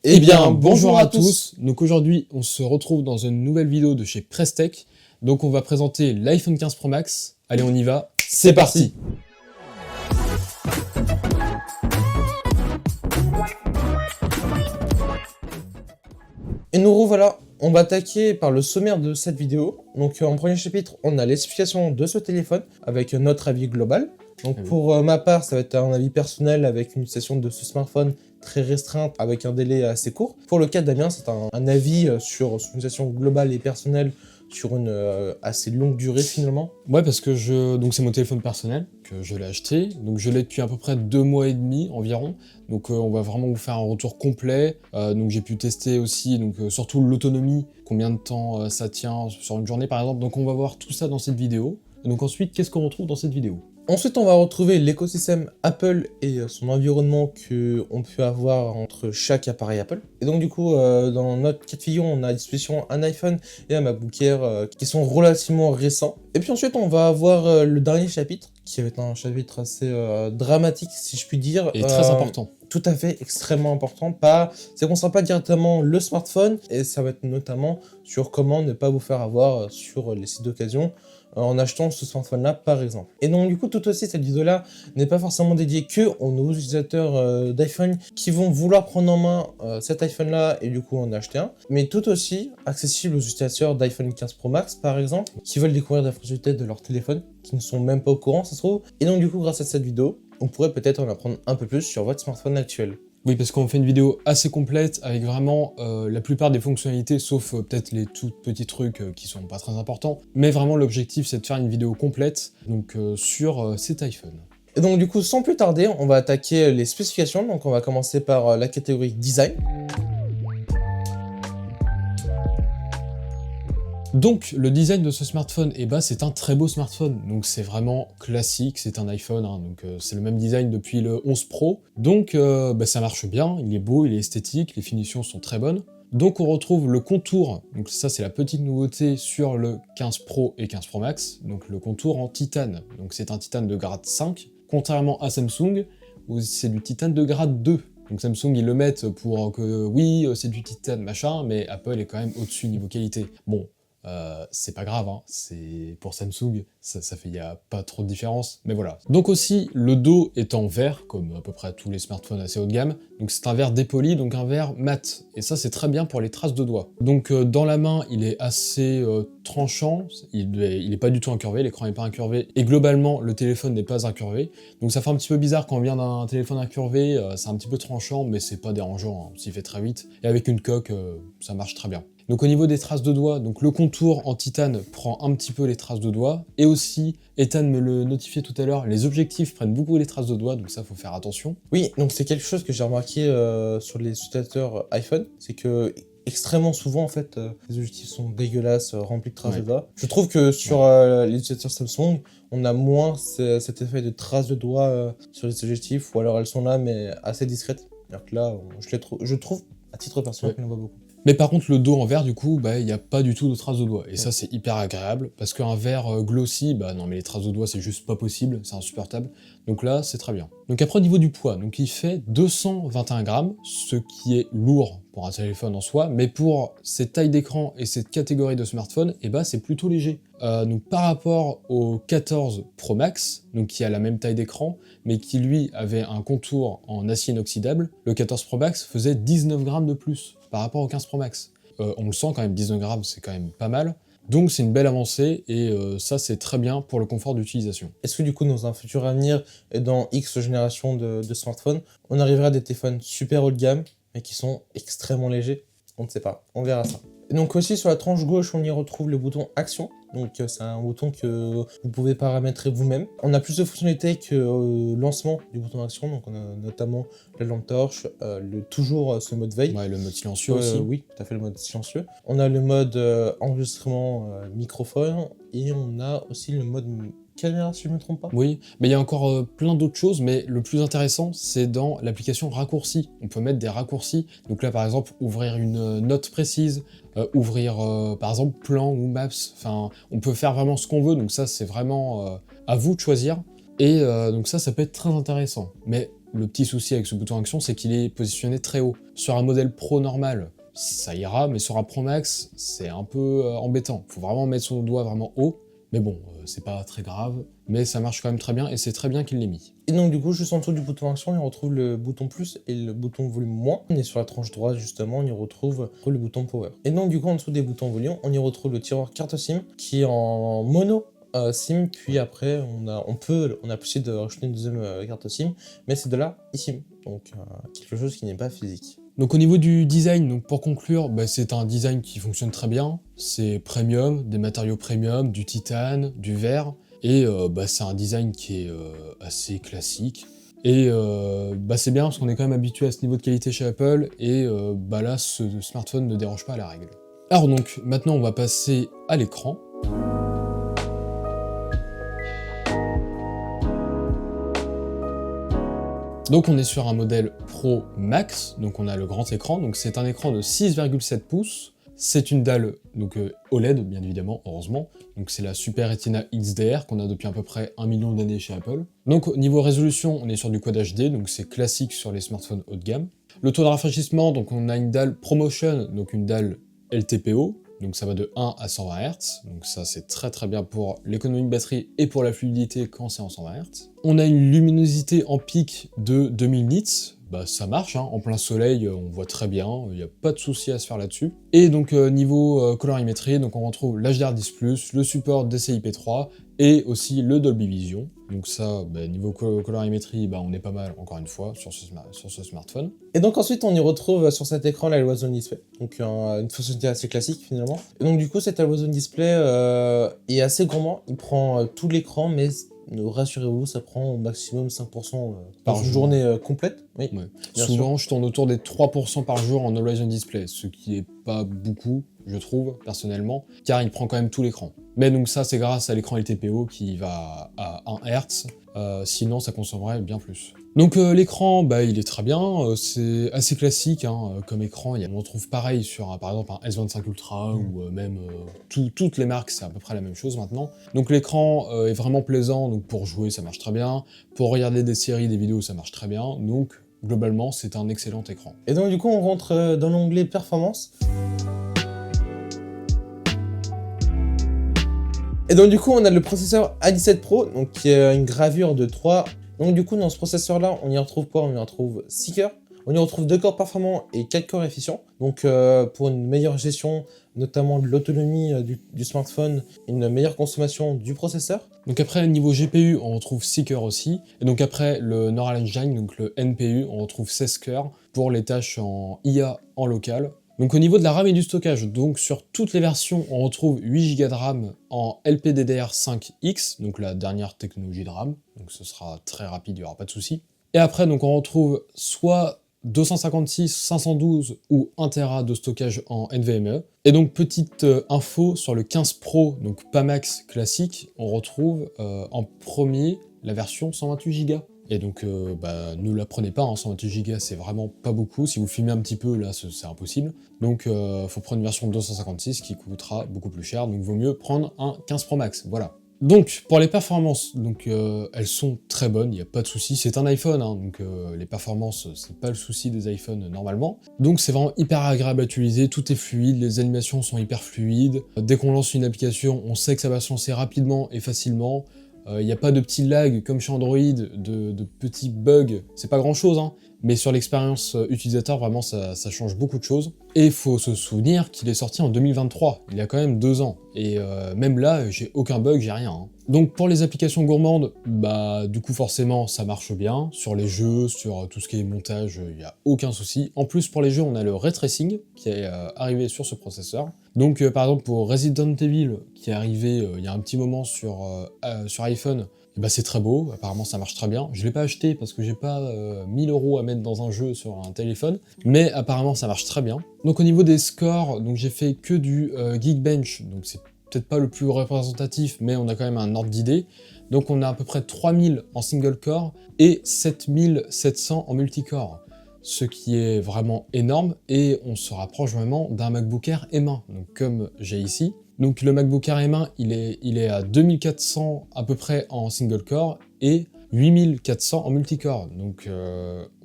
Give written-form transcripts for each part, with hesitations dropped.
Eh bien, bonjour à tous. Donc aujourd'hui, on se retrouve dans une nouvelle vidéo de chez Prestech. Donc on va présenter l'iPhone 15 Pro Max. Allez, on y va. C'est parti. Et nous revoilà, on va attaquer par le sommaire de cette vidéo. Donc en premier chapitre, on a l'explication de ce téléphone avec notre avis global. Donc pour ma part, ça va être un avis personnel avec une utilisation de ce smartphone très restreinte avec un délai assez court. Pour le cas de Damien, c'est un avis sur son utilisation globale et personnelle sur une assez longue durée finalement. Ouais, parce que donc c'est mon téléphone personnel que je l'ai acheté. Donc je l'ai depuis à peu près 2 mois et demi environ. Donc on va vraiment vous faire un retour complet. Donc j'ai pu tester aussi, donc surtout l'autonomie, combien de temps ça tient sur une journée par exemple. Donc on va voir tout ça dans cette vidéo. Et donc ensuite, qu'est-ce qu'on retrouve dans cette vidéo ? Ensuite, on va retrouver l'écosystème Apple et son environnement qu'on peut avoir entre chaque appareil Apple. Et donc du coup, dans notre cas de figure, on a à disposition un iPhone et un MacBook Air qui sont relativement récents. Et puis ensuite, on va avoir le dernier chapitre, qui va être un chapitre assez dramatique, si je puis dire. Et très important. Tout à fait, extrêmement important. C'est qu'on ne sera pas directement le smartphone, et ça va être notamment sur comment ne pas vous faire avoir sur les sites d'occasion en achetant ce smartphone-là, par exemple. Et donc, du coup, tout aussi, cette vidéo-là n'est pas forcément dédiée que aux nouveaux utilisateurs d'iPhone qui vont vouloir prendre en main cet iPhone-là et du coup en acheter un, mais tout aussi accessible aux utilisateurs d'iPhone 15 Pro Max, par exemple, qui veulent découvrir la fonctionnalité de leur téléphone, qui ne sont même pas au courant, ça se trouve. Et donc, du coup, grâce à cette vidéo, on pourrait peut-être en apprendre un peu plus sur votre smartphone actuel. Oui, parce qu'on fait une vidéo assez complète avec vraiment la plupart des fonctionnalités, sauf peut-être les tout petits trucs qui sont pas très importants. Mais vraiment, l'objectif, c'est de faire une vidéo complète donc sur cet iPhone. Et donc, du coup, sans plus tarder, on va attaquer les spécifications. Donc, on va commencer par la catégorie design. Donc le design de ce smartphone, c'est un très beau smartphone, donc c'est vraiment classique, c'est un iPhone, donc c'est le même design depuis le 11 Pro, donc ça marche bien, il est beau, il est esthétique, les finitions sont très bonnes. Donc on retrouve le contour, donc ça c'est la petite nouveauté sur le 15 Pro et 15 Pro Max, donc le contour en titane, donc c'est un titane de grade 5, contrairement à Samsung, où c'est du titane de grade 2. Donc Samsung, ils le mettent pour que, oui, c'est du titane, machin, mais Apple est quand même au-dessus niveau qualité. Bon, c'est pas grave, hein. C'est pour Samsung, y a pas trop de différence, mais voilà. Donc aussi, le dos est en verre, comme à peu près tous les smartphones assez haut de gamme, donc c'est un verre dépoli, donc un verre mat, et ça c'est très bien pour les traces de doigts. Donc dans la main, il est assez tranchant, il est pas du tout incurvé, l'écran n'est pas incurvé, et globalement, le téléphone n'est pas incurvé, donc ça fait un petit peu bizarre quand on vient d'un téléphone incurvé, c'est un petit peu tranchant, mais c'est pas dérangeant, hein, s'il fait très vite, et avec une coque, ça marche très bien. Donc au niveau des traces de doigts, donc le contour en titane prend un petit peu les traces de doigts, et aussi, Ethan me le notifiait tout à l'heure, les objectifs prennent beaucoup les traces de doigts, donc ça faut faire attention. Oui, donc c'est quelque chose que j'ai remarqué sur les utilisateurs iPhone, c'est que extrêmement souvent en fait, les objectifs sont dégueulasses, remplis de traces de doigts. Je trouve que sur les utilisateurs Samsung, on a moins cet effet de traces de doigts sur les objectifs, ou alors elles sont là mais assez discrètes. Alors que là, je trouve, à titre personnel, qu'on en voit beaucoup. Mais par contre, le dos en verre, du coup, il n'y a pas du tout de traces de doigts. Et ça, c'est hyper agréable, parce qu'un verre glossy, non mais les traces de doigts, c'est juste pas possible, c'est insupportable. Donc là, c'est très bien. Donc après, au niveau du poids, donc il fait 221 grammes, ce qui est lourd pour un téléphone en soi, mais pour cette taille d'écran et cette catégorie de smartphone, c'est plutôt léger. Donc par rapport au 14 Pro Max, donc qui a la même taille d'écran, mais qui lui avait un contour en acier inoxydable, le 14 Pro Max faisait 19 grammes de plus par rapport au 15 Pro Max. On le sent quand même, 19 grammes, c'est quand même pas mal. Donc c'est une belle avancée, et ça c'est très bien pour le confort d'utilisation. Est-ce que du coup, dans un futur avenir, et dans X générations de smartphones, on arrivera à des téléphones super haut de gamme, mais qui sont extrêmement légers? On ne sait pas, on verra ça. Et donc aussi sur la tranche gauche, on y retrouve le bouton Action. Donc c'est un bouton que vous pouvez paramétrer vous-même. On a plus de fonctionnalités que le lancement du bouton Action. Donc on a notamment la lampe torche, toujours ce mode veille. Ouais, le mode silencieux aussi. Oui, tout à fait, le mode silencieux. On a le mode enregistrement microphone, et on a aussi le mode caméra, si je ne me trompe pas. Oui, mais il y a encore plein d'autres choses, mais le plus intéressant, c'est dans l'application raccourcis. On peut mettre des raccourcis, donc là par exemple, ouvrir une note précise, ouvrir par exemple plan ou maps, enfin, on peut faire vraiment ce qu'on veut, donc ça c'est vraiment à vous de choisir. Et donc ça peut être très intéressant. Mais Le petit souci avec ce bouton action, c'est qu'il est positionné très haut. Sur un modèle Pro normal, ça ira, mais sur un Pro Max, c'est un peu embêtant. Faut vraiment mettre son doigt vraiment haut. Mais bon, c'est pas très grave, mais ça marche quand même très bien, et c'est très bien qu'il l'ait mis. Et donc du coup, juste en dessous du bouton action, on y retrouve le bouton plus et le bouton volume moins. On est sur la tranche droite justement, on y retrouve le bouton power. Et donc du coup, en dessous des boutons volume, on y retrouve le tiroir carte SIM qui est en mono SIM, puis après on a possibilité de rajouter une deuxième carte SIM, mais c'est de la eSIM, donc quelque chose qui n'est pas physique. Donc au niveau du design, donc pour conclure, c'est un design qui fonctionne très bien. C'est premium, des matériaux premium, du titane, du verre, et c'est un design qui est assez classique. Et c'est bien parce qu'on est quand même habitué à ce niveau de qualité chez Apple, et là ce smartphone ne déroge pas à la règle. Alors donc maintenant on va passer à l'écran. Donc on est sur un modèle Pro Max, donc on a le grand écran, donc c'est un écran de 6,7 pouces, c'est une dalle donc OLED bien évidemment, heureusement, donc c'est la Super Retina XDR qu'on a depuis à peu près 1 million d'années chez Apple. Donc au niveau résolution, on est sur du Quad HD, donc c'est classique sur les smartphones haut de gamme. Le taux de rafraîchissement, donc on a une dalle ProMotion, donc une dalle LTPO, donc ça va de 1 à 120 Hz, donc ça c'est très très bien pour l'économie de batterie et pour la fluidité quand c'est en 120 Hz. On a une luminosité en pic de 2000 nits, ça marche, hein. En plein soleil on voit très bien, il n'y a pas de souci à se faire là-dessus. Et donc niveau colorimétrie, donc on retrouve l'HDR10+, le support DCI-P3 et aussi le Dolby Vision. Donc ça, niveau colorimétrie, on est pas mal encore une fois sur ce smartphone. Et donc ensuite on y retrouve sur cet écran l'Always On Display, donc une fonctionnalité assez classique finalement. Et donc du coup cet Always On Display est assez gourmand, il prend tout l'écran, mais rassurez-vous, ça prend au maximum 5% par journée complète. Oui, ouais. Souvent, je tourne autour des 3% par jour en Always On Display, ce qui est pas beaucoup, je trouve, personnellement, car il prend quand même tout l'écran. Mais donc ça, c'est grâce à l'écran LTPO qui va à 1 Hz, sinon ça consommerait bien plus. Donc l'écran, il est très bien, c'est assez classique comme écran, on trouve pareil sur par exemple un S25 Ultra ou même toutes les marques, c'est à peu près la même chose maintenant. Donc l'écran est vraiment plaisant, donc pour jouer ça marche très bien, pour regarder des séries, des vidéos ça marche très bien, donc globalement c'est un excellent écran. Et donc du coup on rentre dans l'onglet performance. Et donc du coup on a le processeur A17 Pro, donc qui est une gravure de 3. Donc du coup dans ce processeur là on y retrouve quoi? On y retrouve 6 cœurs, on y retrouve 2 corps performants et 4 corps efficients. Donc pour une meilleure gestion notamment de l'autonomie du smartphone, une meilleure consommation du processeur. Donc après niveau GPU on retrouve 6 cœurs aussi, et donc après le Neural Engine, donc le NPU, on retrouve 16 cœurs pour les tâches en IA en local. Donc au niveau de la RAM et du stockage, donc sur toutes les versions, on retrouve 8 Go de RAM en LPDDR5X, donc la dernière technologie de RAM, donc ce sera très rapide, il n'y aura pas de souci. Et après, donc on retrouve soit 256, 512 ou 1 Tera de stockage en NVMe. Et donc petite info sur le 15 Pro, donc pas Max classique, on retrouve en premier la version 128 Go. Et donc, ne la prenez pas, 128 Go c'est vraiment pas beaucoup, si vous filmez un petit peu, là c'est impossible. Donc faut prendre une version 256 qui coûtera beaucoup plus cher, donc vaut mieux prendre un 15 Pro Max, voilà. Donc, pour les performances, donc, elles sont très bonnes, il n'y a pas de souci, c'est un iPhone, donc les performances, c'est pas le souci des iPhones normalement. Donc c'est vraiment hyper agréable à utiliser, tout est fluide, les animations sont hyper fluides, dès qu'on lance une application, on sait que ça va se lancer rapidement et facilement. Il n'y a pas de petits lags comme chez Android, de petits bugs, c'est pas grand chose, mais sur l'expérience utilisateur, vraiment ça change beaucoup de choses. Et il faut se souvenir qu'il est sorti en 2023, il y a quand même 2 ans, et même là, j'ai aucun bug, j'ai rien. Donc pour les applications gourmandes, du coup forcément ça marche bien, sur les jeux, sur tout ce qui est montage, il n'y a aucun souci. En plus pour les jeux, on a le ray tracing qui est arrivé sur ce processeur. Donc par exemple pour Resident Evil, qui est arrivé il y a un petit moment sur iPhone, c'est très beau, apparemment ça marche très bien. Je l'ai pas acheté parce que j'ai pas 1000 € à mettre dans un jeu sur un téléphone, mais apparemment ça marche très bien. Donc au niveau des scores, donc j'ai fait que du Geekbench, donc c'est peut-être pas le plus représentatif, mais on a quand même un ordre d'idée. Donc on a à peu près 3000 en single core et 7700 en multicore, ce qui est vraiment énorme, et on se rapproche vraiment d'un MacBook Air M1, donc comme j'ai ici. Donc le MacBook Air M1, il est à 2400 à peu près en single core et 8400 en multicore. Donc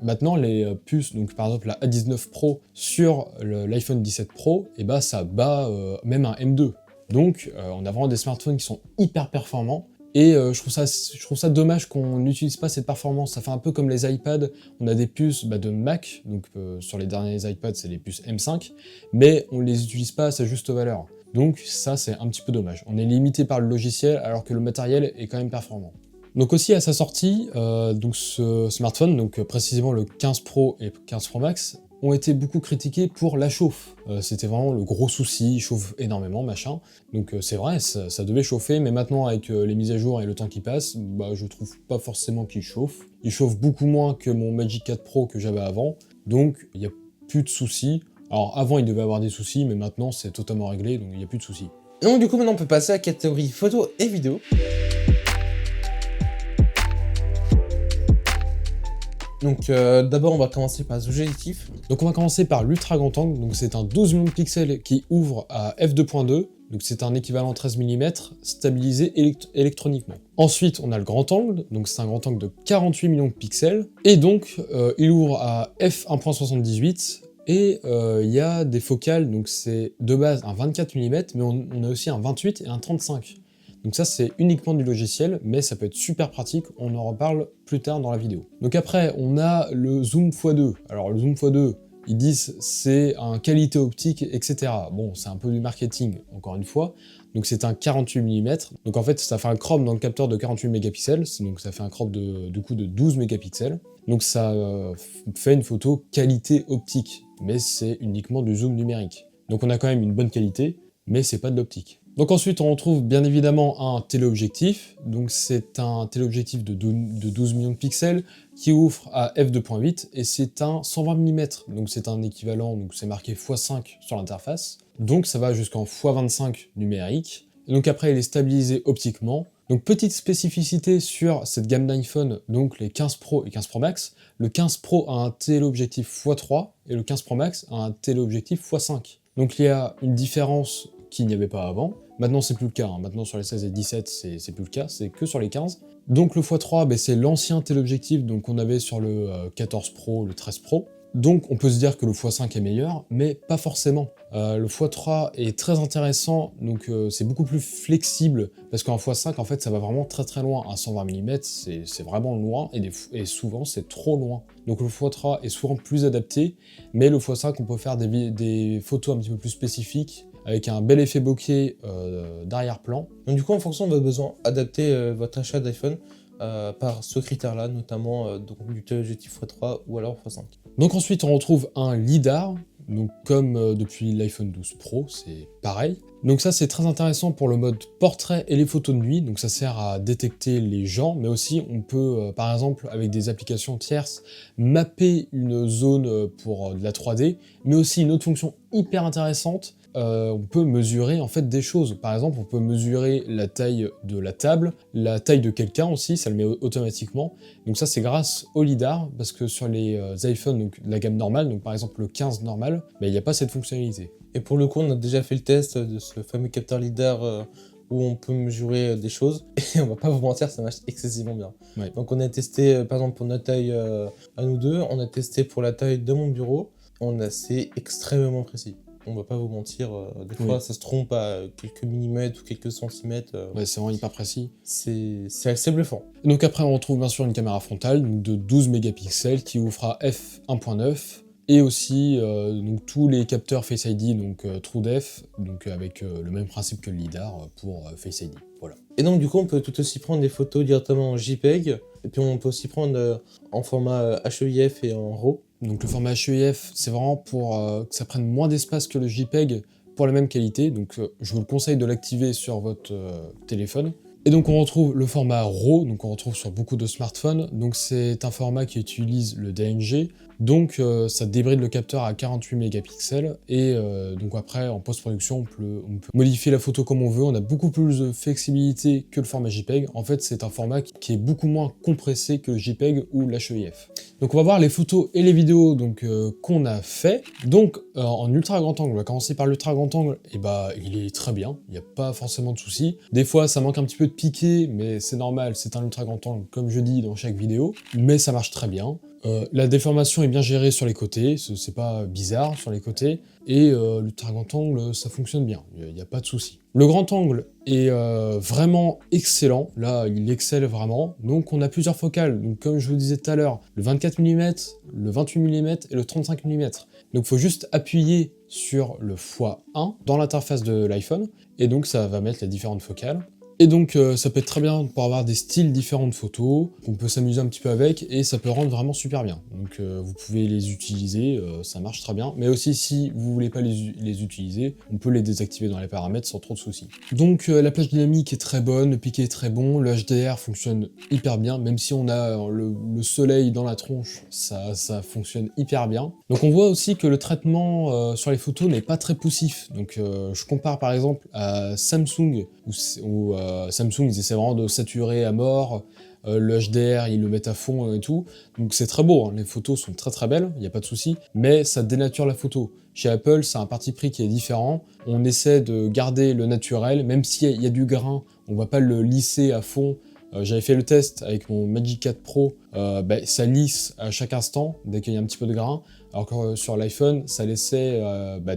maintenant les puces, donc par exemple la A19 Pro sur l'iPhone 17 Pro, et bah ça bat même un M2. Donc on a vraiment des smartphones qui sont hyper performants. Et je trouve ça dommage qu'on n'utilise pas cette performance. Ça fait un peu comme les iPads, on a des puces de Mac, donc sur les derniers iPads c'est les puces M5, mais on les utilise pas à sa juste valeur. Donc ça c'est un petit peu dommage. On est limité par le logiciel alors que le matériel est quand même performant. Donc aussi à sa sortie, donc ce smartphone, donc précisément le 15 Pro et 15 Pro Max, ont été beaucoup critiqués pour la chauffe. C'était vraiment le gros souci, il chauffe énormément, machin. Donc c'est vrai, ça devait chauffer, mais maintenant avec les mises à jour et le temps qui passe, bah, je trouve pas forcément qu'il chauffe. Il chauffe beaucoup moins que mon Magic 4 Pro que j'avais avant, donc il n'y a plus de soucis. Alors avant il devait avoir des soucis, mais maintenant c'est totalement réglé, donc il n'y a plus de soucis. Donc du coup maintenant on peut passer à la catégorie photo et vidéo. Donc d'abord on va commencer par les objectifs. Donc on va commencer par l'ultra grand angle, donc c'est un 12 millions de pixels qui ouvre à f2.2, donc c'est un équivalent 13 mm stabilisé électroniquement. Ensuite on a le grand angle, donc c'est un grand angle de 48 millions de pixels, et donc il ouvre à f1.78, et il y a des focales, donc c'est de base un 24 mm, mais on a aussi un 28 et un 35. Donc ça c'est uniquement du logiciel, mais ça peut être super pratique, on en reparle plus tard dans la vidéo. Donc après on a le zoom x2. Alors le zoom x2, ils disent c'est un qualité optique, etc. Bon, c'est un peu du marketing, encore une fois. Donc c'est un 48 mm, donc en fait ça fait un crop dans le capteur de 48 mégapixels, donc ça fait un crop du coup de 12 mégapixels. Donc ça fait une photo qualité optique, mais c'est uniquement du zoom numérique. Donc on a quand même une bonne qualité, mais c'est pas de l'optique. Donc ensuite on retrouve bien évidemment un téléobjectif, donc c'est un téléobjectif de 12 millions de pixels qui ouvre à f2.8 et c'est un 120 mm, donc c'est un équivalent, donc c'est marqué x5 sur l'interface, donc ça va jusqu'en x25 numérique, et donc après il est stabilisé optiquement. Donc petite spécificité sur cette gamme d'iPhone, donc les 15 Pro et 15 Pro Max, le 15 Pro a un téléobjectif x3 et le 15 Pro Max a un téléobjectif x5. Donc il y a une différence qu'il n'y avait pas avant. Maintenant c'est plus le cas, hein. Maintenant sur les 16 et 17 c'est plus le cas, c'est que sur les 15. Donc le x3 c'est l'ancien téléobjectif qu'on avait sur le 14 Pro, le 13 Pro. Donc on peut se dire que le x5 est meilleur, mais pas forcément. Le x3 est très intéressant, donc c'est beaucoup plus flexible, parce qu'en x5 en fait ça va vraiment très très loin. À 120 mm c'est vraiment loin, et souvent c'est trop loin. Donc le x3 est souvent plus adapté, mais le x5 on peut faire des photos un petit peu plus spécifiques, avec un bel effet bokeh d'arrière-plan. Donc du coup en fonction de votre besoin, adaptez votre achat d'iPhone par ce critère-là, notamment donc, du téléobjectif x3 ou alors x5. Donc ensuite on retrouve un lidar, donc comme depuis l'iPhone 12 Pro, c'est pareil. Donc ça c'est très intéressant pour le mode portrait et les photos de nuit, donc ça sert à détecter les gens, mais aussi on peut par exemple avec des applications tierces mapper une zone pour de la 3D, mais aussi une autre fonction hyper intéressante, on peut mesurer en fait des choses. Par exemple, on peut mesurer la taille de la table, la taille de quelqu'un aussi, ça le met automatiquement. Donc ça c'est grâce au lidar, parce que sur les iPhones, donc la gamme normale, donc par exemple le 15 normal, il n'y a pas cette fonctionnalité. Et pour le coup, on a déjà fait le test de ce fameux capteur lidar où on peut mesurer des choses, et on va pas vous mentir, ça marche excessivement bien. Ouais. Donc on a testé par exemple pour notre taille à nous deux, on a testé pour la taille de mon bureau, c'est extrêmement précis. On va pas vous mentir, des fois ça se trompe à quelques millimètres ou quelques centimètres. Ouais, c'est vraiment hyper précis. C'est assez bluffant. Donc après on retrouve bien sûr une caméra frontale donc de 12 mégapixels qui ouvre à f1.9, et aussi donc tous les capteurs Face ID, donc TrueDepth, donc avec le même principe que le lidar pour Face ID. Voilà. Et donc du coup on peut tout aussi prendre des photos directement en JPEG, et puis on peut aussi prendre en format HEIF et en RAW. Donc le format HEIF, c'est vraiment pour que ça prenne moins d'espace que le JPEG pour la même qualité, donc je vous le conseille de l'activer sur votre téléphone. Et donc on retrouve le format RAW, donc on retrouve sur beaucoup de smartphones, donc c'est un format qui utilise le DNG, Donc ça débride le capteur à 48 mégapixels et donc après en post-production on peut modifier la photo comme on veut, on a beaucoup plus de flexibilité que le format JPEG. En fait c'est un format qui est beaucoup moins compressé que le JPEG ou l'HEIF. Donc on va voir les photos et les vidéos donc qu'on a fait. Donc en ultra grand angle, on va commencer par l'ultra grand angle, et bah il est très bien, il n'y a pas forcément de soucis. Des fois ça manque un petit peu de piqué, mais c'est normal, c'est un ultra grand angle comme je dis dans chaque vidéo, mais ça marche très bien. La déformation est bien gérée sur les côtés, c'est pas bizarre sur les côtés, et l'ultra grand angle ça fonctionne bien, il n'y a pas de souci. Le grand angle est vraiment excellent, là il excelle vraiment, donc on a plusieurs focales, donc comme je vous disais tout à l'heure, le 24 mm, le 28 mm et le 35 mm. Donc il faut juste appuyer sur le x1 dans l'interface de l'iPhone, et donc ça va mettre les différentes focales. Et donc ça peut être très bien pour avoir des styles différents de photos, qu'on peut s'amuser un petit peu avec, et ça peut rendre vraiment super bien. Donc vous pouvez les utiliser, ça marche très bien, mais aussi si vous voulez pas les utiliser, on peut les désactiver dans les paramètres sans trop de soucis. Donc la plage dynamique est très bonne, le piqué est très bon, le HDR fonctionne hyper bien, même si on a le soleil dans la tronche, ça fonctionne hyper bien. Donc on voit aussi que le traitement sur les photos n'est pas très poussif, donc je compare par exemple à Samsung, où Samsung ils essaient vraiment de saturer à mort, le HDR ils le mettent à fond et tout, donc c'est très beau, hein. Les photos sont très très belles, il n'y a pas de souci, mais ça dénature la photo. Chez Apple c'est un parti pris qui est différent, on essaie de garder le naturel, même s'il y a du grain, on va pas le lisser à fond. J'avais fait le test avec mon Magic 4 Pro, ça lisse à chaque instant dès qu'il y a un petit peu de grain, alors que sur l'iPhone ça laissait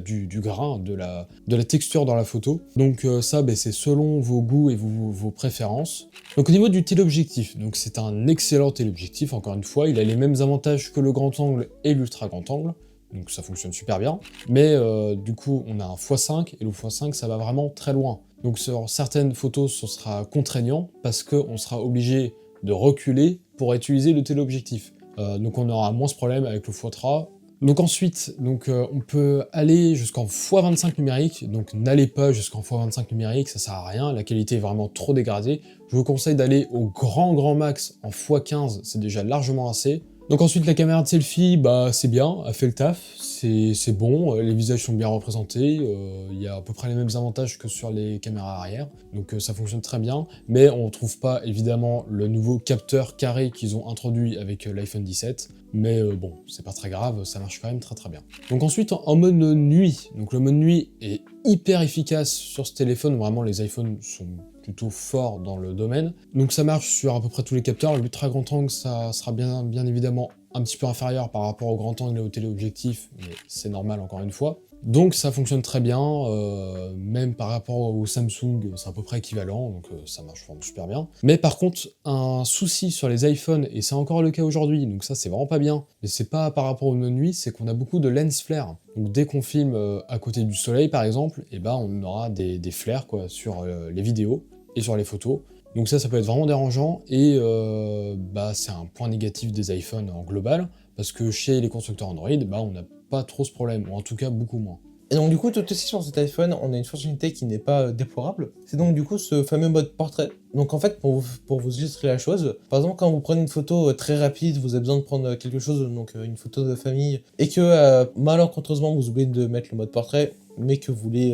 du grain, de la texture dans la photo. Donc ça c'est selon vos goûts et vos préférences. Donc au niveau du téléobjectif, donc c'est un excellent téléobjectif, encore une fois, il a les mêmes avantages que le grand angle et l'ultra grand angle. Donc ça fonctionne super bien, mais du coup on a un x5, et le x5 ça va vraiment très loin. Donc sur certaines photos ce sera contraignant, parce qu'on sera obligé de reculer pour utiliser le téléobjectif. Donc on aura moins ce problème avec le x3. Donc ensuite, on peut aller jusqu'en x25 numérique, donc n'allez pas jusqu'en x25 numérique, ça sert à rien, la qualité est vraiment trop dégradée. Je vous conseille d'aller au grand max en x15, c'est déjà largement assez. Donc ensuite la caméra de selfie, c'est bien, elle fait le taf, c'est bon, les visages sont bien représentés, il y a à peu près les mêmes avantages que sur les caméras arrière, donc ça fonctionne très bien, mais on ne trouve pas évidemment le nouveau capteur carré qu'ils ont introduit avec l'iPhone 17, mais bon, c'est pas très grave, ça marche quand même très très bien. Donc ensuite en mode nuit, donc le mode nuit est hyper efficace sur ce téléphone, vraiment les iPhones sont plutôt fort dans le domaine. Donc ça marche sur à peu près tous les capteurs. L'ultra grand angle, ça sera bien évidemment un petit peu inférieur par rapport au grand angle et au téléobjectif, mais c'est normal encore une fois. Donc ça fonctionne très bien, même par rapport au Samsung, c'est à peu près équivalent, donc ça marche vraiment super bien. Mais par contre, un souci sur les iPhones, et c'est encore le cas aujourd'hui, donc ça c'est vraiment pas bien, mais c'est pas par rapport aux nuit, c'est qu'on a beaucoup de lens flares. Donc dès qu'on filme à côté du soleil par exemple, on aura des flares sur les vidéos et sur les photos. Donc ça peut être vraiment dérangeant, et c'est un point négatif des iPhones en global, parce que chez les constructeurs Android, on n'a pas trop ce problème, ou en tout cas beaucoup moins. Et donc du coup, tout aussi sur cet iPhone, on a une fonctionnalité qui n'est pas déplorable. C'est donc du coup ce fameux mode portrait. Donc en fait, pour vous illustrer la chose, par exemple quand vous prenez une photo très rapide, vous avez besoin de prendre quelque chose, donc une photo de famille, et que malencontreusement vous oubliez de mettre le mode portrait, mais que vous voulez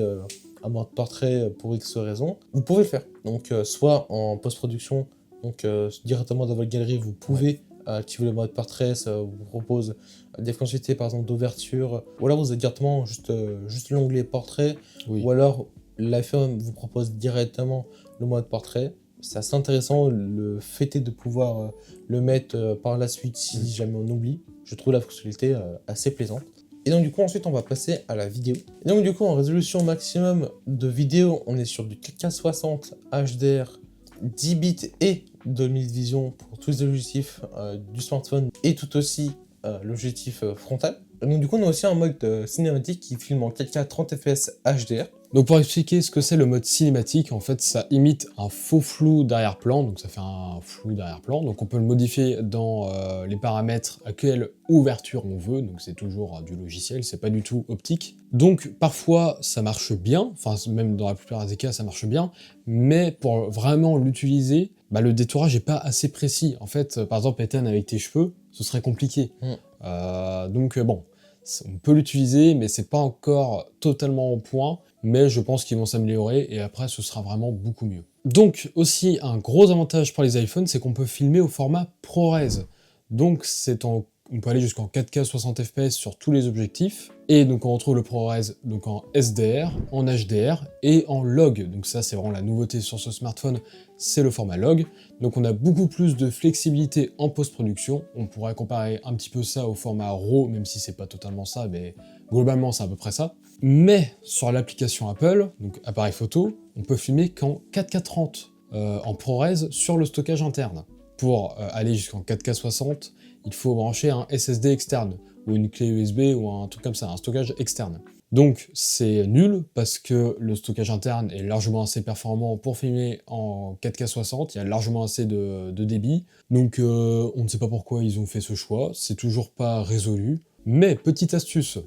un mode portrait pour X raison, vous pouvez le faire. Donc soit en post-production, donc directement dans votre galerie, vous pouvez activer le mode portrait, ça vous propose des fonctionnalités par exemple d'ouverture, ou alors vous avez directement juste l'onglet portrait, ou alors l'iPhone vous propose directement le mode portrait. C'est assez intéressant, le fait est de pouvoir le mettre par la suite si jamais on oublie. Je trouve la fonctionnalité assez plaisante. Et donc du coup ensuite on va passer à la vidéo. Et donc du coup en résolution maximum de vidéo, on est sur du 4K60 HDR, 10 bits et Dolby Vision pour tous les objectifs du smartphone, et tout aussi l'objectif frontal. Et donc du coup on a aussi un mode cinématique qui filme en 4K 30 fps HDR. Donc pour expliquer ce que c'est le mode cinématique, en fait ça imite un faux flou d'arrière-plan, donc ça fait un flou d'arrière-plan, donc on peut le modifier dans les paramètres à quelle ouverture on veut, donc c'est toujours du logiciel, c'est pas du tout optique. Donc parfois ça marche bien, enfin même dans la plupart des cas ça marche bien, mais pour vraiment l'utiliser, le détourage est pas assez précis. En fait, par exemple, éteindre avec tes cheveux, ce serait compliqué. Donc bon, on peut l'utiliser, mais c'est pas encore totalement au point, mais je pense qu'ils vont s'améliorer, et après ce sera vraiment beaucoup mieux. Donc aussi, un gros avantage pour les iPhones, c'est qu'on peut filmer au format ProRes. Donc on peut aller jusqu'en 4K 60 fps sur tous les objectifs, et donc on retrouve le ProRes donc en SDR, en HDR et en log. Donc ça c'est vraiment la nouveauté sur ce smartphone, c'est le format log. Donc on a beaucoup plus de flexibilité en post-production. On pourrait comparer un petit peu ça au format RAW, même si c'est pas totalement ça, mais globalement c'est à peu près ça. Mais sur l'application Apple, donc appareil photo, on peut filmer qu'en 4K 30 en ProRes sur le stockage interne. Pour aller jusqu'en 4K 60, il faut brancher un SSD externe, ou une clé USB, ou un truc comme ça, un stockage externe. Donc c'est nul, parce que le stockage interne est largement assez performant pour filmer en 4K 60, il y a largement assez de débit, donc on ne sait pas pourquoi ils ont fait ce choix, c'est toujours pas résolu. Mais petite astuce,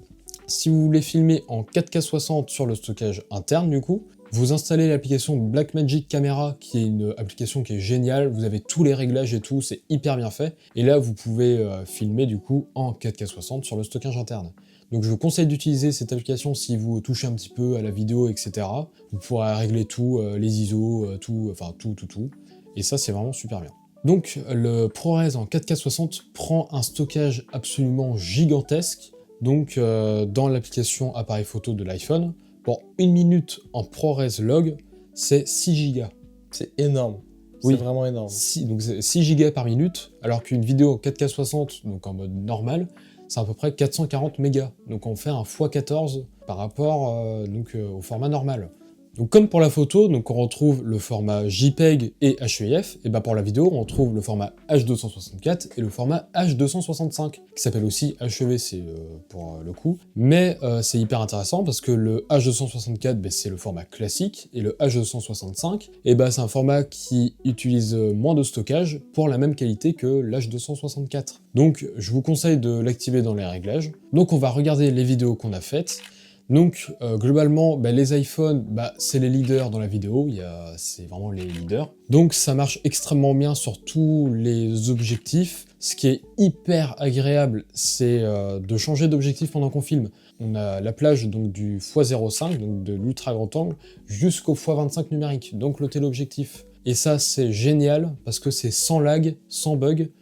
si vous voulez filmer en 4K 60 sur le stockage interne du coup, vous installez l'application Blackmagic Camera, qui est une application qui est géniale, vous avez tous les réglages et tout, c'est hyper bien fait, et là vous pouvez filmer du coup en 4K 60 sur le stockage interne. Donc je vous conseille d'utiliser cette application si vous touchez un petit peu à la vidéo, etc. Vous pourrez régler tout, les ISO, tout, et ça c'est vraiment super bien. Donc le ProRes en 4K 60 prend un stockage absolument gigantesque, donc dans l'application appareil photo de l'iPhone, pour 1 minute en ProRes log, c'est 6 Go. C'est énorme. Oui, c'est vraiment énorme. Donc c'est 6 Go par minute, alors qu'une vidéo en 4K 60, donc en mode normal, c'est à peu près 440 mégas. Donc on fait un x14 par rapport au format normal. Donc comme pour la photo, donc on retrouve le format JPEG et HEIF, et ben pour la vidéo, on retrouve le format H264 et le format H265, qui s'appelle aussi HEVC pour le coup. Mais c'est hyper intéressant parce que le H264, ben, c'est le format classique, et le H265, et ben, c'est un format qui utilise moins de stockage pour la même qualité que l'H264. Donc je vous conseille de l'activer dans les réglages. Donc on va regarder les vidéos qu'on a faites. Donc globalement, les iPhones, c'est les leaders dans la vidéo, c'est vraiment les leaders. Donc ça marche extrêmement bien sur tous les objectifs. Ce qui est hyper agréable, c'est de changer d'objectif pendant qu'on filme. On a la plage donc, du x0.5, donc de l'ultra grand angle, jusqu'au x25 numérique, donc le téléobjectif. Et ça c'est génial, parce que c'est sans lag, sans bug.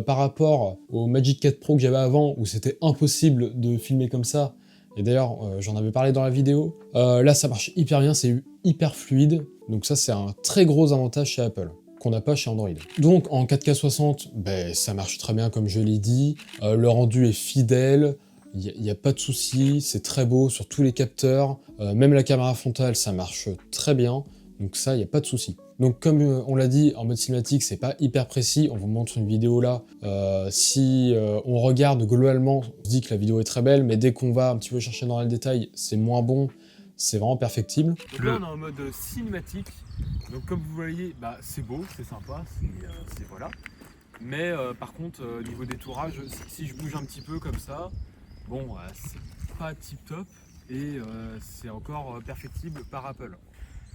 Par rapport au Magic 4 Pro que j'avais avant, où c'était impossible de filmer comme ça, et d'ailleurs, j'en avais parlé dans la vidéo. Là, ça marche hyper bien, c'est hyper fluide. Donc ça, c'est un très gros avantage chez Apple, qu'on n'a pas chez Android. Donc en 4K 60, ça marche très bien comme je l'ai dit. Le rendu est fidèle, il n'y a pas de souci, c'est très beau sur tous les capteurs. Même la caméra frontale, ça marche très bien. Donc ça, il n'y a pas de souci. Donc comme on l'a dit, en mode cinématique, c'est pas hyper précis, on vous montre une vidéo là. Si on regarde globalement, on se dit que la vidéo est très belle, mais dès qu'on va un petit peu chercher dans le détail, c'est moins bon, c'est vraiment perfectible. Donc là on est en mode cinématique, donc comme vous voyez, c'est beau, c'est sympa, c'est voilà. Mais par contre, niveau détourage, si je bouge un petit peu comme ça, bon, c'est pas tip top, et c'est encore perfectible par Apple.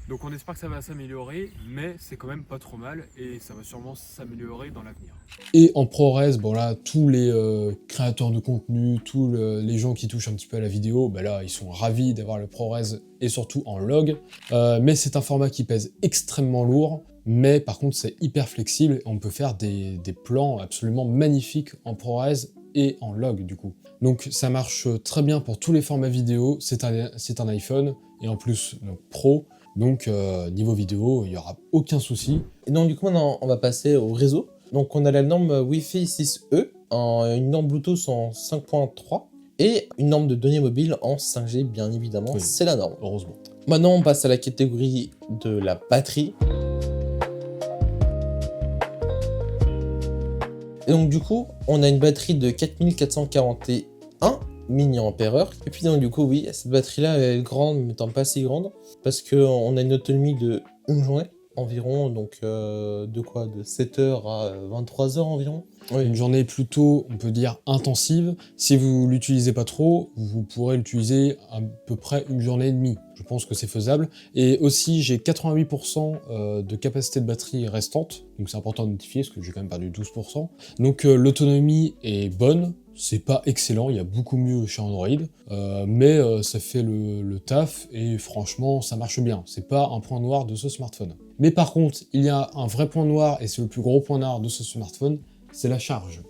Donc on espère que ça va s'améliorer, mais c'est quand même pas trop mal, et ça va sûrement s'améliorer dans l'avenir. Et en ProRes, bon là, tous les créateurs de contenu, tous les gens qui touchent un petit peu à la vidéo, là, ils sont ravis d'avoir le ProRes, et surtout en log. Mais c'est un format qui pèse extrêmement lourd, mais par contre c'est hyper flexible, et on peut faire des plans absolument magnifiques en ProRes et en log du coup. Donc ça marche très bien pour tous les formats vidéo, c'est un iPhone, et en plus donc, Pro. Donc niveau vidéo, il n'y aura aucun souci. Et donc du coup maintenant on va passer au réseau. Donc on a la norme Wi-Fi 6E, une norme Bluetooth en 5.3 et une norme de données mobiles en 5G bien évidemment, oui, c'est la norme. Heureusement. Maintenant on passe à la catégorie de la batterie. Et donc du coup on a une batterie de 4441 mAh. Et puis donc du coup oui, cette batterie là elle est grande mais étant pas si grande, parce qu'on a une autonomie de une journée environ, donc de 7h à 23h environ. Oui. Une journée plutôt, on peut dire, intensive. Si vous l'utilisez pas trop, vous pourrez l'utiliser à peu près une journée et demie. Je pense que c'est faisable. Et aussi, j'ai 88% de capacité de batterie restante, donc c'est important de notifier, parce que j'ai quand même perdu 12%. Donc l'autonomie est bonne. c'est pas excellent, il y a beaucoup mieux chez Android, mais ça fait le taf et franchement ça marche bien, c'est pas un point noir de ce smartphone. Mais par contre, il y a un vrai point noir et c'est le plus gros point noir de ce smartphone, c'est la charge.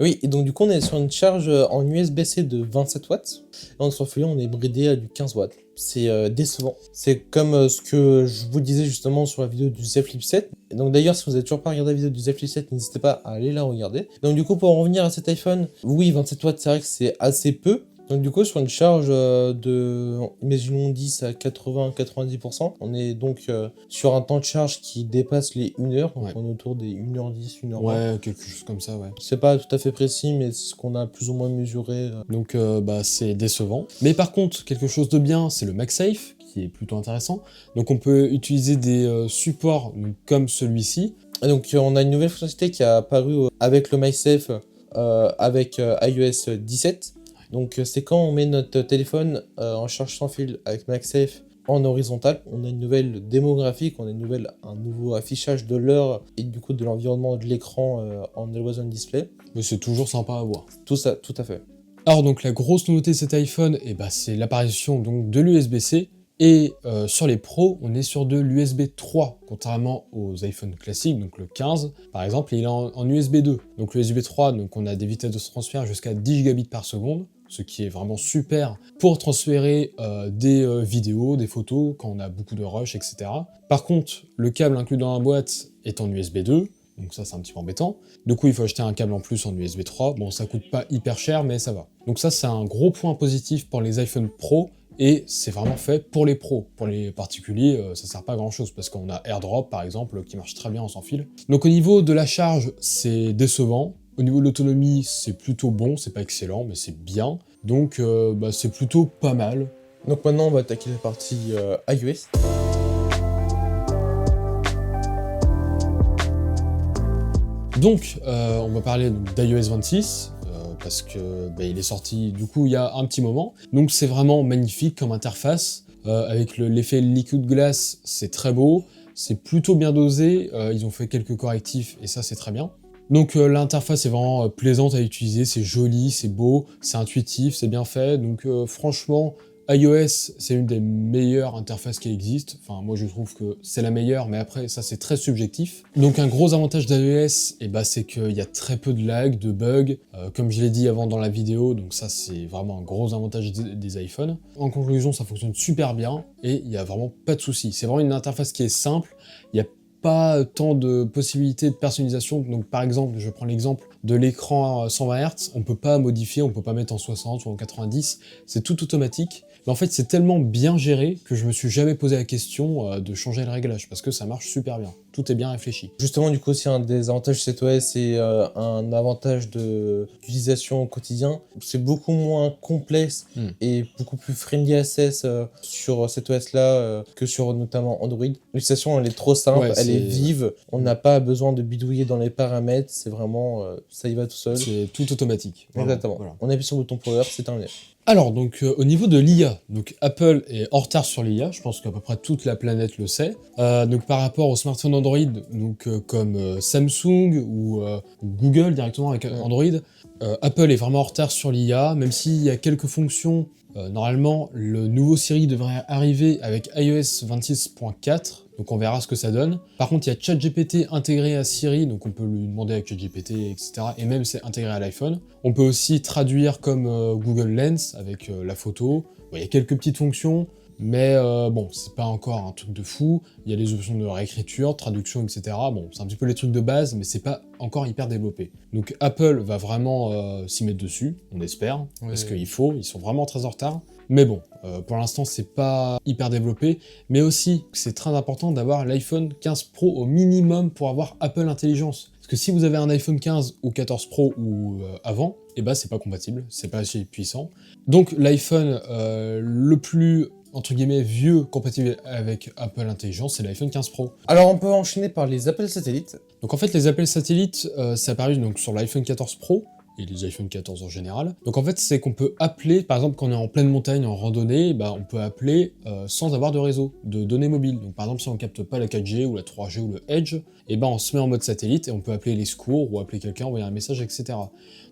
Oui, et donc du coup on est sur une charge en USB-C de 27 watts, et en surfilé on est bridé à du 15 watts. C'est décevant. C'est comme ce que je vous disais justement sur la vidéo du Z Flip 7. Et donc d'ailleurs, si vous n'avez toujours pas regardé la vidéo du Z Flip 7, n'hésitez pas à aller la regarder. Donc du coup, pour en revenir à cet iPhone, oui, 27 watts, c'est vrai que c'est assez peu. Donc du coup, sur une charge de, imaginons 10 à 80-90%, on est donc sur un temps de charge qui dépasse les 1 heure. Donc Ouais. on est autour des 1h10, 1h20. Ouais, quelque chose comme ça, ouais. C'est pas tout à fait précis, mais c'est ce qu'on a plus ou moins mesuré. Donc bah, c'est décevant. Mais par contre, quelque chose de bien, c'est le MagSafe, qui est plutôt intéressant. Donc on peut utiliser des supports donc, comme celui-ci. Et donc on a une nouvelle fonctionnalité qui est apparue avec le MagSafe avec iOS 17. Donc c'est quand on met notre téléphone en charge sans fil avec MagSafe en horizontal, on a une nouvelle démographie, on a un nouveau affichage de l'heure et du coup de l'environnement de l'écran en Always On Display. Mais c'est toujours sympa à voir. Tout ça, tout à fait. Alors donc la grosse nouveauté de cet iPhone, bah, c'est l'apparition donc de l'USB-C. Et sur les pros, on est sur de l'USB 3, contrairement aux iPhones classiques, donc le 15, par exemple, il est en USB 2. Donc le USB 3, donc on a des vitesses de transfert jusqu'à 10 gigabits par seconde, ce qui est vraiment super pour transférer des vidéos, des photos, quand on a beaucoup de rush, etc. Par contre, le câble inclus dans la boîte est en USB 2, donc ça c'est un petit peu embêtant. Du coup il faut acheter un câble en plus en USB 3, bon ça coûte pas hyper cher mais ça va. Donc ça c'est un gros point positif pour les iPhone Pro, et c'est vraiment fait pour les pros. Pour les particuliers, ça sert pas à grand chose, parce qu'on a AirDrop par exemple, qui marche très bien en sans fil. Donc au niveau de la charge, c'est décevant. Au niveau de l'autonomie, c'est plutôt bon, c'est pas excellent, mais c'est bien. Donc bah, c'est plutôt pas mal. Donc maintenant on va attaquer la partie iOS. Donc on va parler d'iOS 26, parce que bah, il est sorti du coup il y a un petit moment. Donc c'est vraiment magnifique comme interface, avec l'effet Liquid Glass, c'est très beau, c'est plutôt bien dosé, ils ont fait quelques correctifs et ça c'est très bien. Donc l'interface est vraiment plaisante à utiliser, c'est joli, c'est beau, c'est intuitif, c'est bien fait, donc franchement iOS c'est une des meilleures interfaces qui existent, enfin moi je trouve que c'est la meilleure, mais après ça c'est très subjectif. Donc un gros avantage d'iOS, bah, c'est qu'il y a très peu de lag, de bugs, comme je l'ai dit avant dans la vidéo, donc ça c'est vraiment un gros avantage des iPhones. En conclusion, ça fonctionne super bien, et il n'y a vraiment pas de soucis. C'est vraiment une interface qui est simple, il y a pas tant de possibilités de personnalisation. Donc par exemple, je prends l'exemple de l'écran 120 Hz, on peut pas modifier, on peut pas mettre en 60 ou en 90, c'est tout automatique. Mais en fait, c'est tellement bien géré que je me suis jamais posé la question de changer le réglage, parce que ça marche super bien. Tout est bien réfléchi. Justement, du coup, aussi un des avantages de cet OS, c'est un avantage d'utilisation au quotidien. C'est beaucoup moins complexe et beaucoup plus friendly access sur cet OS-là que sur notamment Android. L'utilisation, elle est trop simple, Ouais, elle est vive, on n'a pas besoin de bidouiller dans les paramètres, c'est vraiment, ça y va tout seul. C'est tout automatique. Vraiment. Exactement. Voilà. On appuie sur le bouton Power, c'est terminé. Alors, donc, au niveau de l'IA, donc Apple est en retard sur l'IA, je pense qu'à peu près toute la planète le sait. Donc, par rapport aux smartphones Android, donc, comme Samsung ou Google directement avec Android, Apple est vraiment en retard sur l'IA, même s'il y a quelques fonctions. Normalement, le nouveau Siri devrait arriver avec iOS 26.4, donc on verra ce que ça donne. Par contre, il y a ChatGPT intégré à Siri, donc on peut lui demander avec ChatGPT, etc. Et même c'est intégré à l'iPhone. On peut aussi traduire comme Google Lens avec la photo. Bon, il y a quelques petites fonctions, mais bon, c'est pas encore un truc de fou. Il y a les options de réécriture, traduction, etc. Bon, c'est un petit peu les trucs de base, mais c'est pas encore hyper développé. Donc Apple va vraiment s'y mettre dessus, on espère, parce qu'ils sont vraiment très en retard. Mais bon, pour l'instant, c'est pas hyper développé, mais aussi, c'est très important d'avoir l'iPhone 15 Pro au minimum pour avoir Apple Intelligence. Parce que si vous avez un iPhone 15 ou 14 Pro ou avant, et bah c'est pas compatible, c'est pas assez puissant. Donc l'iPhone le plus entre guillemets vieux compatible avec Apple Intelligence, c'est l'iPhone 15 Pro. Alors on peut enchaîner par les appels satellites. Donc en fait les appels satellites, c'est apparu donc sur l'iPhone 14 Pro, et les iPhone 14 en général. Donc en fait, c'est qu'on peut appeler, par exemple quand on est en pleine montagne, en randonnée, bah, on peut appeler sans avoir de réseau, de données mobiles. Donc par exemple, si on capte pas la 4G ou la 3G ou le Edge, et ben on se met en mode satellite et on peut appeler les secours ou appeler quelqu'un, envoyer un message, etc.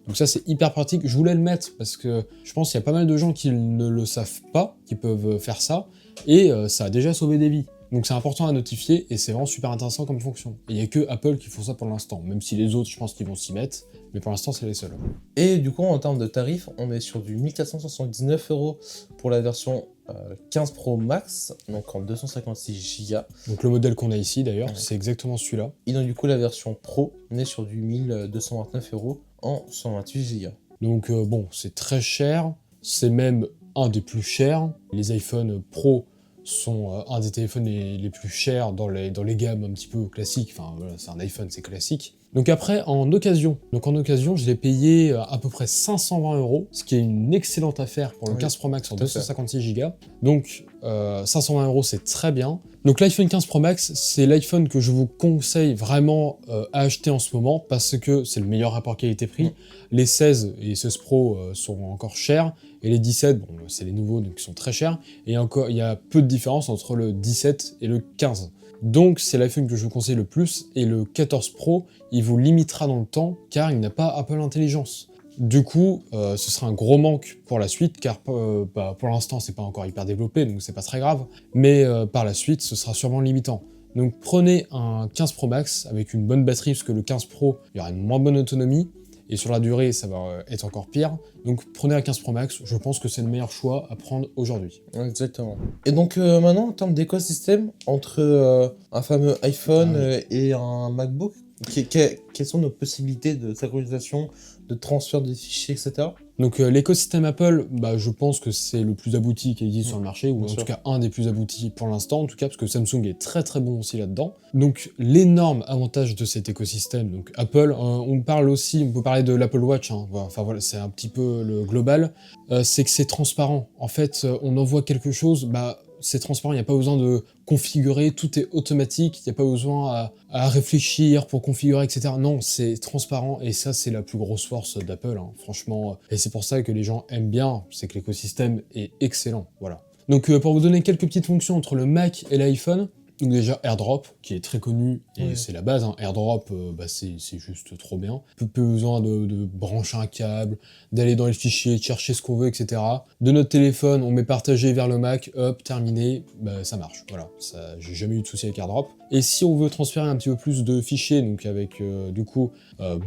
Donc ça c'est hyper pratique, je voulais le mettre parce que je pense qu'il y a pas mal de gens qui ne le savent pas, qui peuvent faire ça, et ça a déjà sauvé des vies. Donc c'est important à notifier et c'est vraiment super intéressant comme fonction. Et il n'y a que Apple qui font ça pour l'instant, même si les autres je pense qu'ils vont s'y mettre, mais pour l'instant c'est les seuls. Et du coup, en termes de tarifs, on est sur du 1479€ pour la version 15 Pro Max, donc en 256 Go. Donc le modèle qu'on a ici d'ailleurs, Ouais. c'est exactement celui-là. Et donc du coup, la version Pro, on est sur du 1229€ en 128 Go. Donc bon, c'est très cher, c'est même un des plus chers. Les iPhone Pro sont un des téléphones les plus chers dans les gammes un petit peu classiques. Enfin voilà, c'est un iPhone, c'est classique. Donc après, en occasion, je l'ai payé à peu près 520€, ce qui est une excellente affaire pour le Oui, 15 Pro Max en tout à fait. 256 Go. Donc 520€, c'est très bien. Donc l'iPhone 15 Pro Max, c'est l'iPhone que je vous conseille vraiment à acheter en ce moment parce que c'est le meilleur rapport qualité-prix. Les 16 et 16 Pro sont encore chers, et les 17, bon, c'est les nouveaux, donc ils sont très chers, et encore, il y a peu de différence entre le 17 et le 15. Donc c'est l'iPhone que je vous conseille le plus, et le 14 Pro, il vous limitera dans le temps, car il n'a pas Apple Intelligence. Du coup, ce sera un gros manque pour la suite, car pour l'instant, c'est pas encore hyper développé, donc c'est pas très grave, mais par la suite, ce sera sûrement limitant. Donc prenez un 15 Pro Max avec une bonne batterie, parce que le 15 Pro, il y aura une moins bonne autonomie, et sur la durée, ça va être encore pire. Donc prenez un 15 Pro Max, je pense que c'est le meilleur choix à prendre aujourd'hui. Exactement. Et donc maintenant, en termes d'écosystème, entre un fameux iPhone et un MacBook, quelles sont nos possibilités de synchronisation, de transfert de fichiers, etc. Donc l'écosystème Apple, bah, je pense que c'est le plus abouti qui existe sur le marché, ou bien en sûr. tout cas un des plus aboutis pour l'instant, en tout cas parce que Samsung est très très bon aussi là-dedans. Donc l'énorme avantage de cet écosystème, donc Apple, on peut parler de l'Apple Watch, hein, enfin voilà, c'est un petit peu le global, c'est que c'est transparent. En fait, on envoie quelque chose, bah c'est transparent, il n'y a pas besoin de configurer, tout est automatique, il n'y a pas besoin à réfléchir pour configurer, etc. Non, c'est transparent, et ça, c'est la plus grosse force d'Apple, hein, franchement. Et c'est pour ça que les gens aiment bien, c'est que l'écosystème est excellent, voilà. Donc pour vous donner quelques petites fonctions entre le Mac et l'iPhone, donc déjà AirDrop, qui est très connu, et Ouais. c'est la base, hein. AirDrop, c'est juste trop bien. Peu besoin de brancher un câble, d'aller dans les fichiers, de chercher ce qu'on veut, etc. De notre téléphone, on met partager vers le Mac, hop, terminé, bah, ça marche, voilà. J'ai jamais eu de souci avec AirDrop. Et si on veut transférer un petit peu plus de fichiers, donc avec du coup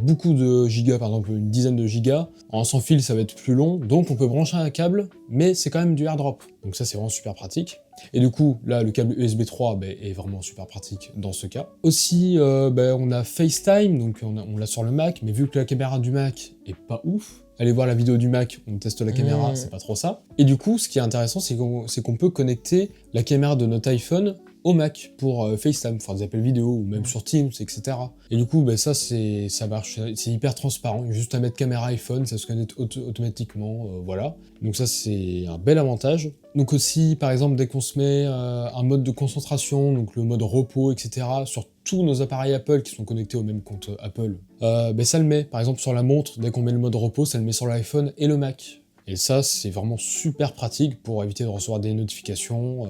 beaucoup de gigas, par exemple une dizaine de gigas, en sans fil ça va être plus long, donc on peut brancher un câble, mais c'est quand même du AirDrop. Donc ça c'est vraiment super pratique. Et du coup, là, le câble USB 3 est vraiment super pratique dans ce cas. Aussi, on a FaceTime, donc on l'a sur le Mac, mais vu que la caméra du Mac est pas ouf, allez voir la vidéo du Mac, on teste la caméra, c'est pas trop ça. Et du coup, ce qui est intéressant, c'est qu'on peut connecter la caméra de notre iPhone au Mac pour FaceTime, faire des appels vidéo, ou même sur Teams, etc. Et du coup, ça marche, c'est hyper transparent, il y a juste à mettre caméra iPhone, ça se connecte automatiquement, voilà. Donc ça, c'est un bel avantage. Donc aussi, par exemple, dès qu'on se met un mode de concentration, donc le mode repos, etc., sur tous nos appareils Apple qui sont connectés au même compte Apple, ça le met. Par exemple, sur la montre, dès qu'on met le mode repos, ça le met sur l'iPhone et le Mac. Et ça, c'est vraiment super pratique pour éviter de recevoir des notifications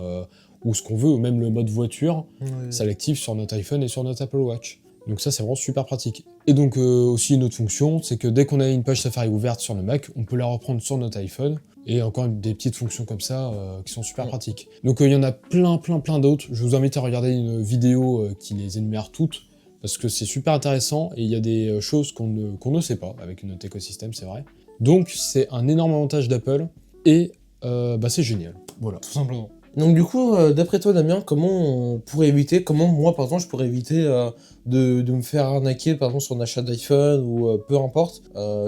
ou ce qu'on veut, ou même le mode voiture, ça l'active sur notre iPhone et sur notre Apple Watch. Donc ça, c'est vraiment super pratique. Et donc aussi une autre fonction, c'est que dès qu'on a une page Safari ouverte sur le Mac, on peut la reprendre sur notre iPhone, et encore des petites fonctions comme ça qui sont super pratiques. Donc il y en a plein d'autres. Je vous invite à regarder une vidéo qui les énumère toutes, parce que c'est super intéressant, et il y a des choses qu'on ne sait pas avec notre écosystème, c'est vrai. Donc c'est un énorme avantage d'Apple, et c'est génial. Voilà. Tout simplement. Donc du coup, d'après toi Damien, comment moi par exemple je pourrais éviter de me faire arnaquer par exemple sur un achat d'iPhone ou peu importe,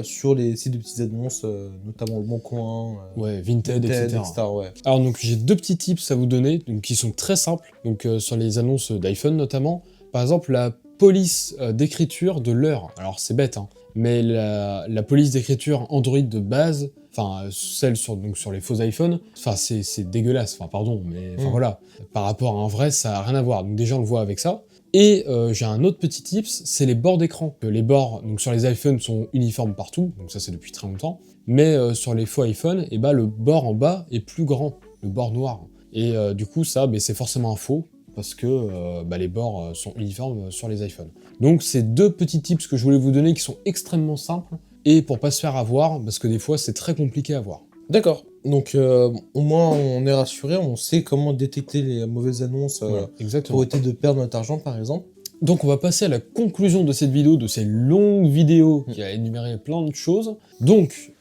sur les sites de petites annonces, notamment Le Bon Coin, Ouais, Vinted, etc. ouais. Alors donc j'ai deux petits tips à vous donner, donc, qui sont très simples, donc sur les annonces d'iPhone notamment. Par exemple, la police d'écriture de l'heure. Alors c'est bête, hein, mais la police d'écriture Android de base, enfin celle sur les faux iPhones, enfin c'est dégueulasse, enfin pardon, mais enfin voilà, par rapport à un vrai, ça a rien à voir. Donc déjà on le voit avec ça. Et j'ai un autre petit tips, c'est les bords d'écran. Les bords donc sur les iPhones sont uniformes partout, donc ça c'est depuis très longtemps, mais sur les faux iPhones, et bah, le bord en bas est plus grand, le bord noir. Et du coup ça, bah, c'est forcément un faux, parce que bah, les bords sont uniformes sur les iPhones. Donc c'est deux petits tips que je voulais vous donner qui sont extrêmement simples, et pour pas se faire avoir, parce que des fois c'est très compliqué à voir. D'accord. Donc au moins on est rassuré, on sait comment détecter les mauvaises annonces Voilà, exactement. pour éviter de perdre notre argent par exemple. Donc on va passer à la conclusion de cette vidéo, de cette longue vidéo qui a énuméré plein de choses. Donc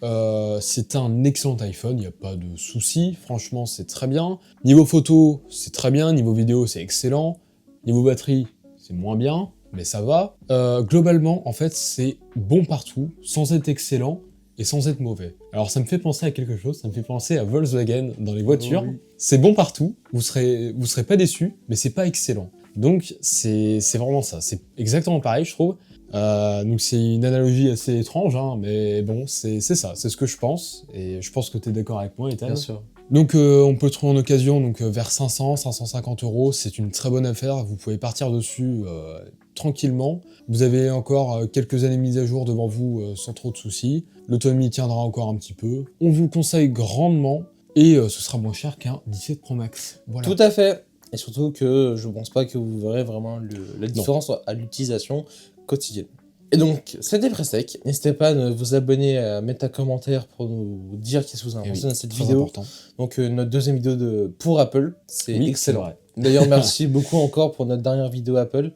c'est un excellent iPhone, il n'y a pas de souci, franchement c'est très bien. Niveau photo, c'est très bien, niveau vidéo c'est excellent. Niveau batterie, c'est moins bien, mais ça va. Globalement, en fait, c'est bon partout, sans être excellent et sans être mauvais. Alors ça me fait penser à quelque chose, ça me fait penser à Volkswagen dans les voitures. Oui. C'est bon partout, vous serez pas déçus, mais c'est pas excellent. Donc c'est vraiment ça, c'est exactement pareil je trouve. Donc c'est une analogie assez étrange, hein, mais bon, c'est ça, c'est ce que je pense, et je pense que tu es d'accord avec moi, Ethan. Bien sûr. Donc on peut le trouver en occasion donc, vers 500, 550 €, c'est une très bonne affaire, vous pouvez partir dessus tranquillement. Vous avez encore quelques années de mise à jour devant vous sans trop de soucis. L'autonomie tiendra encore un petit peu. On vous le conseille grandement, et ce sera moins cher qu'un 17 Pro Max. Voilà. Tout à fait. Et surtout que je pense pas que vous verrez vraiment la différence à l'utilisation quotidienne. Et donc, c'était Pressec. N'hésitez pas à vous abonner, à mettre un commentaire pour nous dire qu'est-ce que vous en pensez de cette très vidéo. important. Donc, notre deuxième vidéo pour Apple, c'est Oui, excellent. c'est vrai. D'ailleurs, merci beaucoup encore pour notre dernière vidéo Apple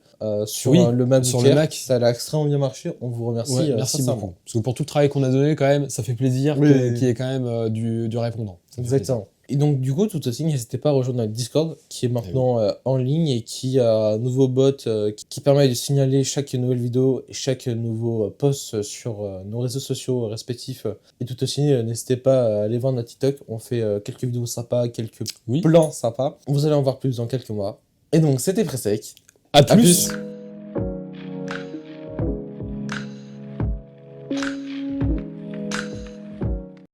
sur Oui, le MacBook sur le Air. Mac. Ça a extrêmement bien marché. On vous remercie. Ouais, merci sincèrement. beaucoup. Parce que pour tout le travail qu'on a donné, quand même, ça fait plaisir Oui. qu'il y ait quand même du répondant. Ça fait Exactement. Et donc, du coup, tout aussi, n'hésitez pas à rejoindre notre Discord qui est maintenant en ligne et qui a un nouveau bot qui permet de signaler chaque nouvelle vidéo et chaque nouveau post sur nos réseaux sociaux respectifs. Et tout aussi, n'hésitez pas à aller voir notre TikTok. On fait quelques vidéos sympas, quelques Oui. plans sympas. Vous allez en voir plus dans quelques mois. Et donc, c'était Pressec. À À plus. plus.